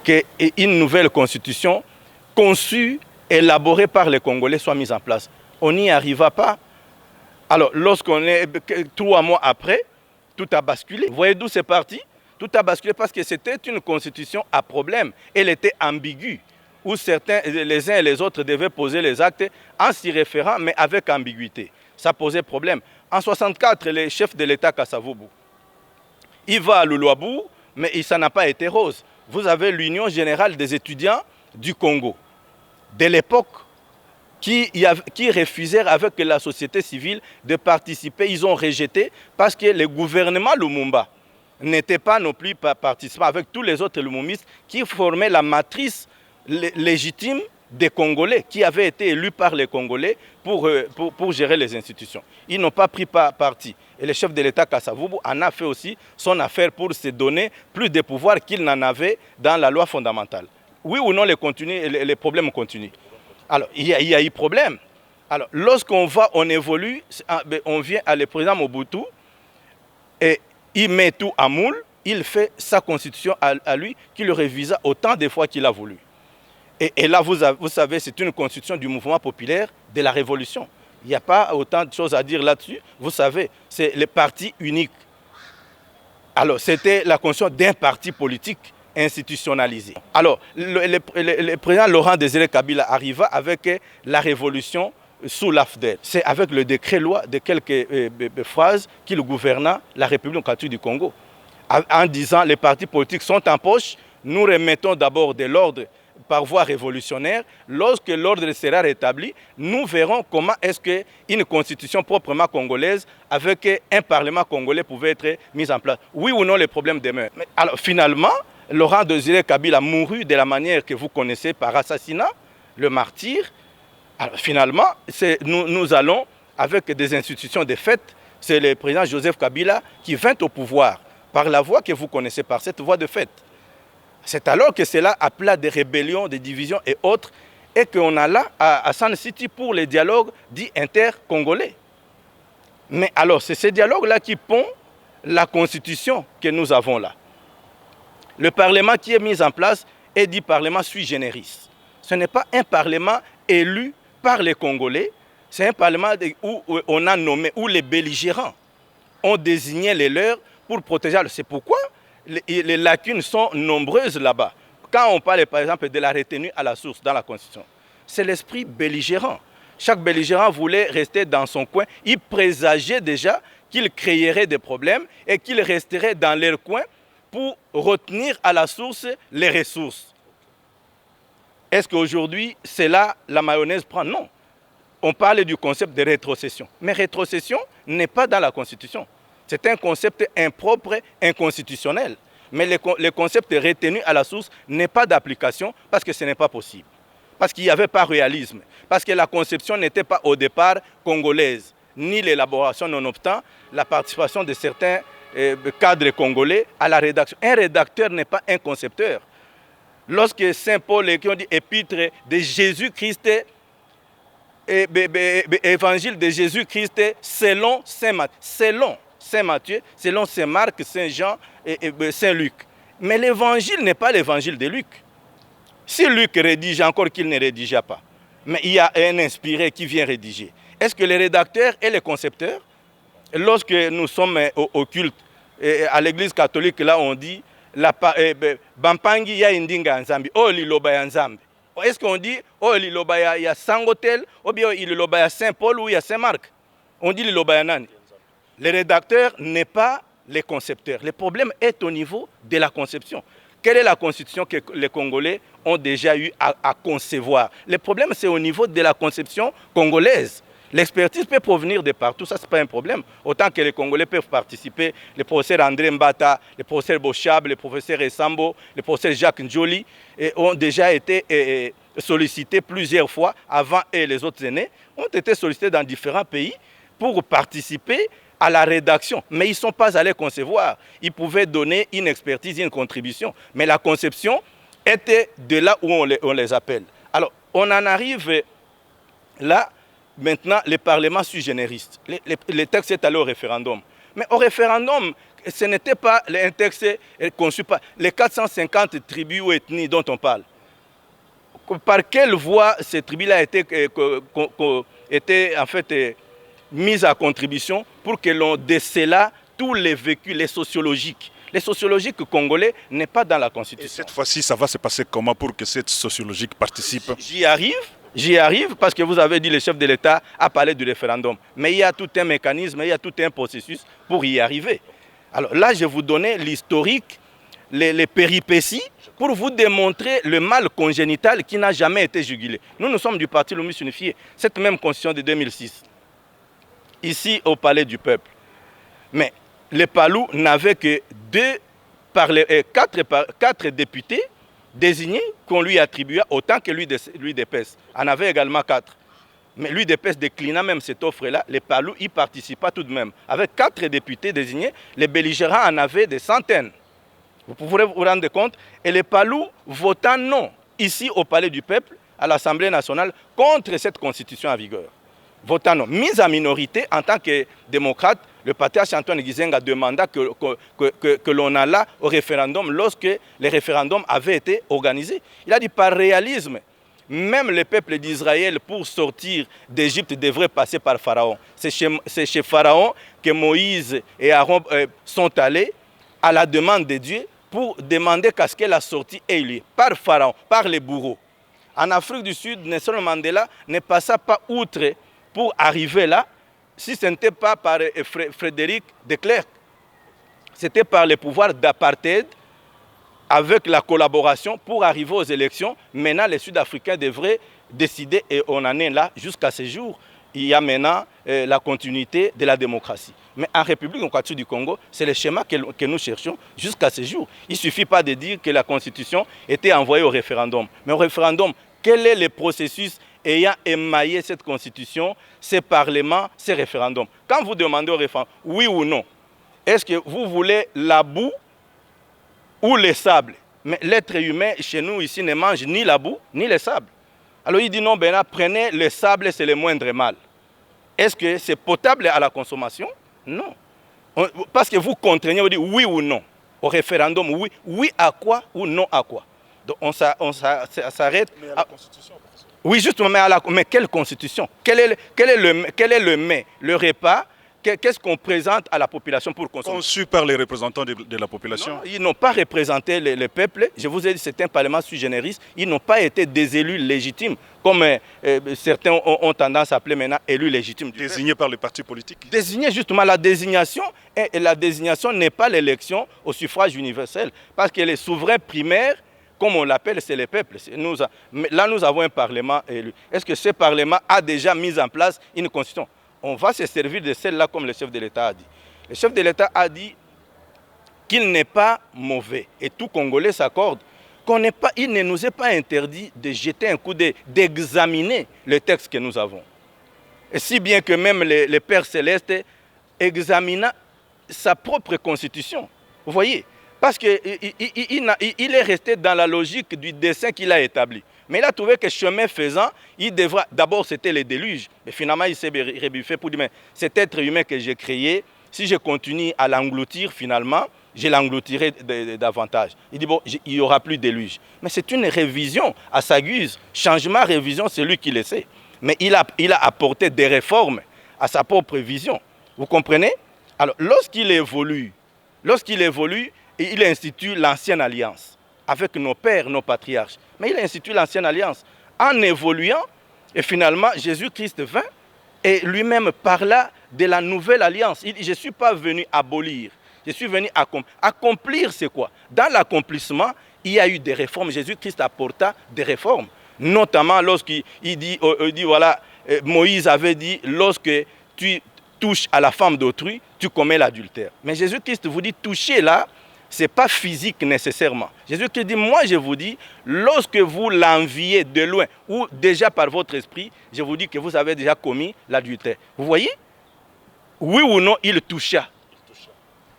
qu'une nouvelle constitution conçue, élaborée par les Congolais soit mise en place. On n'y arriva pas. Alors, lorsqu'on est 3 mois après, tout a basculé. Vous voyez d'où c'est parti? Tout a basculé parce que c'était une constitution à problème. Elle était ambiguë, où certains, les uns et les autres devaient poser les actes en s'y référant, mais avec ambiguïté. Ça posait problème. En 1964, le chef de l'État Kasavubu, il va à Luluabu, mais ça n'a pas été rose. Vous avez l'Union générale des étudiants du Congo, de l'époque, qui refusèrent avec la société civile de participer. Ils ont rejeté parce que le gouvernement Lumumba n'était pas non plus participant avec tous les autres lumumbistes qui formaient la matrice légitime des Congolais, qui avaient été élus par les Congolais pour gérer les institutions. Ils n'ont pas pris parti. Et le chef de l'État Kasavubu en a fait aussi son affaire pour se donner plus de pouvoir qu'il n'en avait dans la loi fondamentale. Oui ou non, les problèmes continuent. Alors, il y a eu problème. Alors, lorsqu'on va, on évolue, on vient à le président Mobutu et il met tout à moule, il fait sa constitution à lui, qu'il le révisa autant de fois qu'il a voulu. Et là, vous savez, c'est une constitution du mouvement populaire de la Révolution. Il n'y a pas autant de choses à dire là-dessus. Vous savez, c'est le parti unique. Alors, c'était la constitution d'un parti politique institutionnalisé. Alors, le président Laurent Désiré Kabila arriva avec la révolution sous l'AFDEL. C'est avec le décret-loi de quelques phrases qu'il gouverna la République démocratique du Congo. En disant, les partis politiques sont en poche, nous remettons d'abord de l'ordre par voie révolutionnaire. Lorsque l'ordre sera rétabli, nous verrons comment est-ce qu'une constitution proprement congolaise avec un parlement congolais pouvait être mise en place. Oui ou non, les problèmes demeurent. Mais alors finalement, Laurent Désiré Kabila mourut de la manière que vous connaissez, par assassinat, le martyr. Alors finalement, nous allons avec des institutions de fait. C'est le président Joseph Kabila qui vint au pouvoir par la voie que vous connaissez, par cette voie de fait. C'est alors que cela appela des rébellions, des divisions et autres, et qu'on a là à Sun City pour les dialogues dits inter-congolais. Mais alors, c'est ces dialogues-là qui pondent la constitution que nous avons là. Le parlement qui est mis en place est dit parlement sui generis. Ce n'est pas un parlement élu par les Congolais, c'est un parlement où on a nommé, où les belligérants ont désigné les leurs pour protéger. C'est pourquoi les lacunes sont nombreuses là-bas. Quand on parle par exemple de la retenue à la source dans la Constitution, c'est l'esprit belligérant. Chaque belligérant voulait rester dans son coin. Il présageait déjà qu'il créerait des problèmes et qu'il resterait dans leur coin pour retenir à la source les ressources. Est-ce qu'aujourd'hui, c'est là la mayonnaise prend? Non. On parle du concept de rétrocession. Mais rétrocession n'est pas dans la Constitution. C'est un concept impropre, inconstitutionnel. Mais le concept retenu à la source n'est pas d'application parce que ce n'est pas possible. Parce qu'il n'y avait pas réalisme. Parce que la conception n'était pas au départ congolaise. Ni l'élaboration, nonobstant la participation de certains cadres congolais à la rédaction. Un rédacteur n'est pas un concepteur. Lorsque Saint Paul qui ont dit épître de Jésus-Christ, évangile de Jésus-Christ selon Saint Matthieu. Selon Saint Matthieu, selon Saint Marc, Saint Jean et Saint Luc. Mais l'évangile n'est pas l'évangile de Luc. Si Luc rédige, encore qu'il ne rédigea pas, mais il y a un inspiré qui vient rédiger. Est-ce que les rédacteurs et les concepteurs, lorsque nous sommes au culte, à l'église catholique, là on dit Bampangi ya indinga nzambi, oh liloba ya nzambi. Est-ce qu'on dit oh liloba ya Sangotel, ou bien liloba ya Saint Paul ou ya Saint Marc? On dit liloba ya nani? Les rédacteurs n'est pas les concepteurs. Le problème est au niveau de la conception. Quelle est la constitution que les Congolais ont déjà eu à concevoir? Le problème, c'est au niveau de la conception congolaise. L'expertise peut provenir de partout, ça, ce n'est pas un problème. Autant que les Congolais peuvent participer, le professeur André Mbata, le professeur Bochab, le professeur Essambo, le professeur Jacques Njoli ont déjà été sollicités plusieurs fois, avant et les autres aînés, ont été sollicités dans différents pays pour participer à la rédaction. Mais ils ne sont pas allés concevoir. Ils pouvaient donner une expertise, une contribution. Mais la conception était de là où on les appelle. Alors, on en arrive là. Maintenant, le Parlement sui generis. Le texte est allé au référendum. Mais au référendum, ce n'était pas un texte conçu par les 450 tribus ou ethnies dont on parle. Par quelle voie ces tribus-là étaient en fait mises à contribution pour que l'on décèle tous les vécus, les sociologiques. Les sociologiques congolais n'est pas dans la Constitution. Et cette fois-ci, ça va se passer comment pour que cette sociologique participe? J'y arrive parce que vous avez dit le chef de l'État a parlé du référendum. Mais il y a tout un mécanisme, il y a tout un processus pour y arriver. Alors là, je vais vous donner l'historique, les péripéties, pour vous démontrer le mal congénital qui n'a jamais été jugulé. Nous sommes du Parti Lumus Unifié, cette même constitution de 2006, ici au Palais du Peuple. Mais les Palous n'avaient que 4 députés désignés qu'on lui attribuait autant que l'UDPS. En avait également 4. Mais l'UDPS déclina même cette offre-là. Les Palous y participaient tout de même. Avec 4 députés désignés, les belligérants en avaient des centaines. Vous pouvez vous rendre compte. Et les Palous votant non, ici au Palais du Peuple, à l'Assemblée nationale, contre cette constitution en vigueur. Votant non. Mise en minorité en tant que démocrate, le patriarche Antoine Gizenga demanda que l'on allât au référendum lorsque les référendums avaient été organisés. Il a dit par réalisme, même le peuple d'Israël pour sortir d'Égypte devrait passer par Pharaon. C'est chez Pharaon que Moïse et Aaron sont allés à la demande de Dieu pour demander qu'à ce que la sortie ait lieu. Par Pharaon, par les bourreaux. En Afrique du Sud, Nelson Mandela ne passa pas outre pour arriver là, si ce n'était pas par Frédéric de Klerk. C'était par le pouvoir d'apartheid, avec la collaboration pour arriver aux élections. Maintenant, les Sud-Africains devraient décider et on en est là jusqu'à ce jour. Il y a maintenant la continuité de la démocratie. Mais en République démocratique du Congo, c'est le schéma que nous cherchons jusqu'à ce jour. Il ne suffit pas de dire que la Constitution était envoyée au référendum. Mais au référendum, quel est le processus ayant émaillé cette Constitution, ces parlements, ces référendums? Quand vous demandez au référendum, oui ou non, est-ce que vous voulez la boue ou les sables? Mais l'être humain, chez nous, ici, ne mange ni la boue, ni les sables. Alors il dit non, ben là, prenez le sable, c'est le moindre mal. Est-ce que c'est potable à la consommation? Non. Parce que vous contraignez, vous dites oui ou non. Au référendum, oui. Oui à quoi ou non à quoi? Donc on s'arrête. Mais à la Constitution. Oui, justement, mais quelle Constitution? Quel est le mets, le repas? Qu'est-ce qu'on présente à la population pour consommer? Conçu par les représentants de la population? Non, ils n'ont pas représenté le peuple. Je vous ai dit, c'est un parlement sui generis. Ils n'ont pas été des élus légitimes, comme certains ont tendance à appeler maintenant élus légitimes. Désignés par les partis politiques? Désignés, justement, la désignation n'est pas l'élection au suffrage universel. Parce que les souverains primaires, comme on l'appelle, c'est le peuple. Là, nous avons un parlement élu. Est-ce que ce parlement a déjà mis en place une constitution? On va se servir de celle-là comme le chef de l'État a dit. Le chef de l'État a dit qu'il n'est pas mauvais. Et tout Congolais s'accorde il ne nous est pas interdit de jeter un coup d'œil, d'examiner le texte que nous avons. Et si bien que même le Père Céleste examina sa propre constitution. Vous voyez? Parce qu'il est resté dans la logique du dessein qu'il a établi. Mais il a trouvé que chemin faisant, il devra... D'abord, c'était le déluge. Mais finalement, il s'est rebuffé pour dire, mais cet être humain que j'ai créé, si je continue à l'engloutir, finalement, je l'engloutirai davantage. Il dit, bon, il n'y aura plus de déluge. Mais c'est une révision à sa guise. Changement, révision, c'est lui qui le sait. Mais il a apporté des réformes à sa propre vision. Vous comprenez? Alors, lorsqu'il évolue, il institue l'ancienne alliance avec nos pères, nos patriarches. Mais il institue l'ancienne alliance. En évoluant, et finalement, Jésus-Christ vint et lui-même parla de la nouvelle alliance. Il dit, je ne suis pas venu abolir, je suis venu accomplir. Accomplir, c'est quoi? Dans l'accomplissement, il y a eu des réformes. Jésus-Christ apporta des réformes. Notamment lorsqu'il dit, voilà, Moïse avait dit, lorsque tu touches à la femme d'autrui, tu commets l'adultère. Mais Jésus-Christ vous dit, toucher là, ce n'est pas physique nécessairement. Jésus-Christ dit, moi je vous dis, lorsque vous l'enviez de loin, ou déjà par votre esprit, je vous dis que vous avez déjà commis l'adultère. Vous voyez? Oui ou non, il toucha.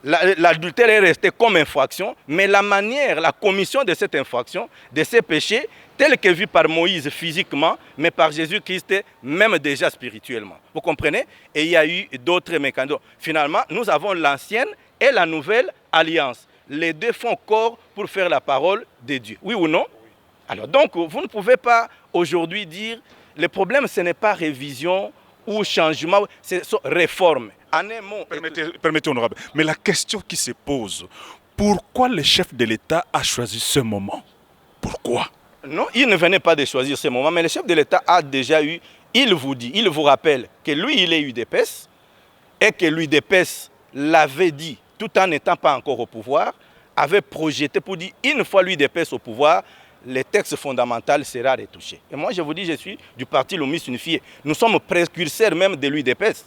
L'adultère est resté comme infraction, mais la manière, la commission de cette infraction, de ces péchés, tel que vu par Moïse physiquement, mais par Jésus-Christ même déjà spirituellement. Vous comprenez? Et il y a eu d'autres mécanismes. Finalement, nous avons l'ancienne et la nouvelle alliance. Les deux font corps pour faire la parole de Dieu. Oui ou non? Alors donc, vous ne pouvez pas aujourd'hui dire, le problème ce n'est pas révision ou changement, c'est réforme. En un mot. Permettez, honorable. Mais la question qui se pose, pourquoi le chef de l'État a choisi ce moment? Pourquoi? Non, il ne venait pas de choisir ce moment, mais le chef de l'État a déjà eu, il vous rappelle que lui, il est UDPS et que l'UDPS l'avait dit, tout en n'étant pas encore au pouvoir, avait projeté pour dire, une fois l'UDPS au pouvoir, le texte fondamental sera retouché. Et moi, je vous dis, je suis du parti Lommis Unifié. Nous sommes précurseurs même de l'UDPS.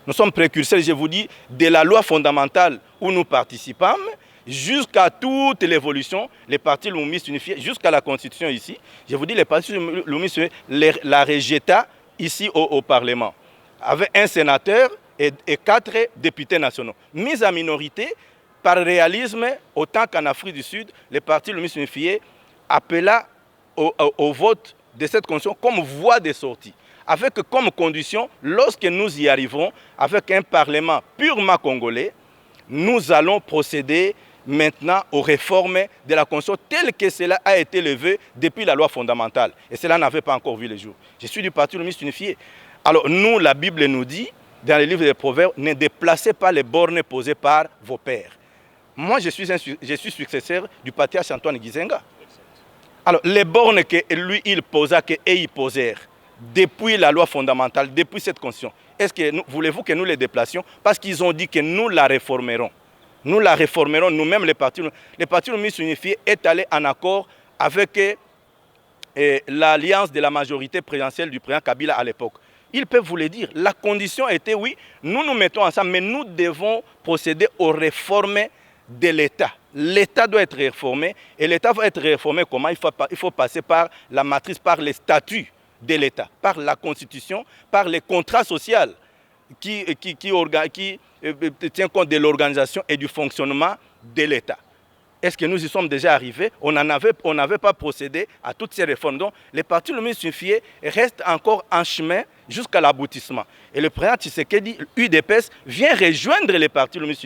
Nous sommes précurseurs, je vous dis, de la loi fondamentale où nous participons, jusqu'à toute l'évolution, les partis Lommis Unifiés, jusqu'à la Constitution ici. Je vous dis, les partis Lommis Unifiés la rejeta ici au Parlement, avec un sénateur et 4 députés nationaux. Mis en minorité, par réalisme, autant qu'en Afrique du Sud, les partis Lommis Unifiés appela au vote de cette constitution comme voie de sortie, avec comme condition, lorsque nous y arrivons, avec un Parlement purement congolais, nous allons procéder maintenant aux réformes de la Constitution telle que cela a été levé depuis la loi fondamentale. Et cela n'avait pas encore vu le jour. Je suis du parti Lommis Unifié. Alors nous, la Bible nous dit, dans le livre des Proverbes, ne déplacez pas les bornes posées par vos pères. Moi, je suis successeur du patriarche Antoine Gizenga. Alors, les bornes que lui, il posa, que eux, ils posèrent, depuis la loi fondamentale, depuis cette constitution, est-ce que voulez-vous que nous les déplacions? Parce qu'ils ont dit que nous la réformerons. Nous la réformerons nous-mêmes, les partis Lommis Unifiés est allé en accord avec l'alliance de la majorité présidentielle du président Kabila à l'époque. Ils peuvent vous le dire. La condition était, oui, nous nous mettons ensemble, mais nous devons procéder aux réformes de l'État. L'État doit être réformé. Et l'État va être réformé comment? Il faut passer par la matrice, par les statuts de l'État, par la Constitution, par les contrats sociaux qui tient compte de l'organisation et du fonctionnement de l'État. Est-ce que nous y sommes déjà arrivés? On n'avait pas procédé à toutes ces réformes. Donc, les partis Lommis Unifiés restent encore en chemin jusqu'à l'aboutissement. Et le président Tshisekedi, UDPS, vient rejoindre les partis Lommis Unifiés.